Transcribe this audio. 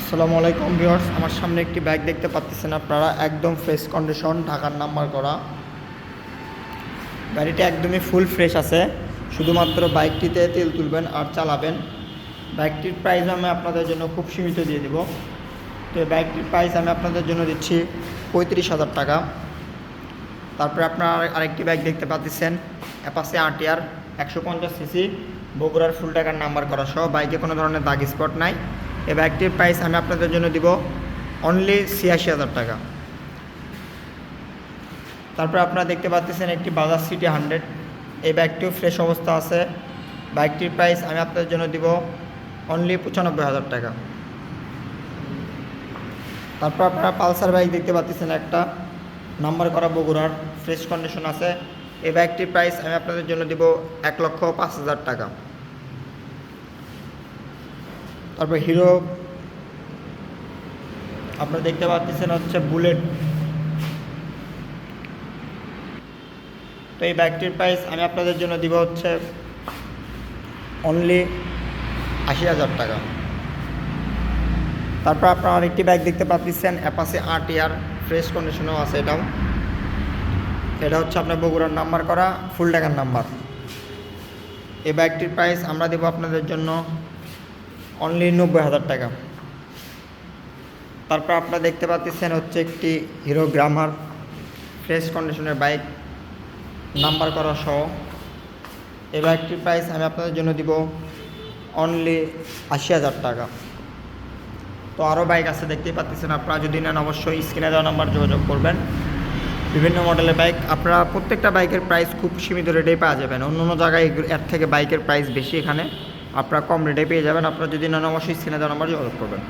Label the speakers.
Speaker 1: আসসালামু আলাইকুম ভিউয়ার্স, আমার সামনে একটি বাইক দেখতে পাচ্ছেন আপনারা, একদম ফ্রেশ কন্ডিশন, ঢাকার নাম্বার করা। গাড়িটা একদমই ফুল ফ্রেশ আছে, শুধুমাত্র বাইকটিতে তেল তুলবেন আর চালাবেন। বাইকটির প্রাইস আমি আপনাদের জন্য খুব সীমিত দিয়ে দিব। তো এই বাইকটির প্রাইস আমি আপনাদের জন্য দিচ্ছি 35,000 টাকা। তারপরে আপনারা আরেকটি বাইক দেখতে পাচ্ছেন, অ্যাপাচি আরটিআর 150 সিসি, বগুড়ার ফুল টাকার নাম্বার করা সহ, বাইকে কোনো ধরনের দাগ স্পট নাই। এই বাইকটির প্রাইস আমি আপনাদের জন্য দিব অনলি 86,000 টাকা। তারপর আপনারা দেখতে পাচ্ছেন একটি বাজাজ সিটি 100, এই বাইকটিও ফ্রেশ অবস্থা আছে। বাইকটির প্রাইস আমি আপনাদের জন্য দিব অনলি 95,000 টাকা। তারপর আপনারা পালসার বাইক দেখতে পাচ্ছেন, একটা নাম্বার করা, বগুড়ার, ফ্রেশ কন্ডিশন আছে। এই বাইকটির প্রাইস আমি আপনাদের জন্য দিব 1,05,000 টাকা। তারপর হিরো আপনারা দেখতে পাচ্ছেন হচ্ছে বুলেট, তো এই বাইকটির প্রাইস আমি আপনাদের জন্য দিব হচ্ছে অনলি 80,000 টাকা। তারপর আপনারা আরেকটি বাইক দেখতে পাচ্ছেন, অ্যাপাচি আরটিআর, ফ্রেশ কন্ডিশনেও আছে। এটা হচ্ছে আপনার বগুড়ার নাম্বার করা, ফুল টাকার নাম্বার। এই বাইকটির প্রাইস আমরা দেব আপনাদের জন্য অনলি 90,000 টাকা। তারপর আপনারা দেখতে পাচ্ছেন হচ্ছে একটি হিরো গ্ল্যামার, ফ্রেশ কন্ডিশনের বাইক, নাম্বার করা সহ। এই বাইকটির প্রাইস আমি আপনাদের জন্য দিব অনলি 80,000 টাকা। তো আরও বাইক আছে দেখতেই পাচ্ছেন, আপনারা যদি নেন অবশ্যই স্ক্রিনে দেওয়া নাম্বার যোগাযোগ করবেন। বিভিন্ন মডেলের বাইক, আপনারা প্রত্যেকটা বাইকের প্রাইস খুব সীমিত রেটেই পাওয়া যাবেন। অন্য অন্য জায়গায় এর থেকে বাইকের প্রাইস বেশি, এখানে আপনারা কম রেটে পেয়ে যাবেন। আপনারা যদি নেন অবশ্যই স্ক্রিনে দেওয়া নাম্বার যোগাযোগ করবেন।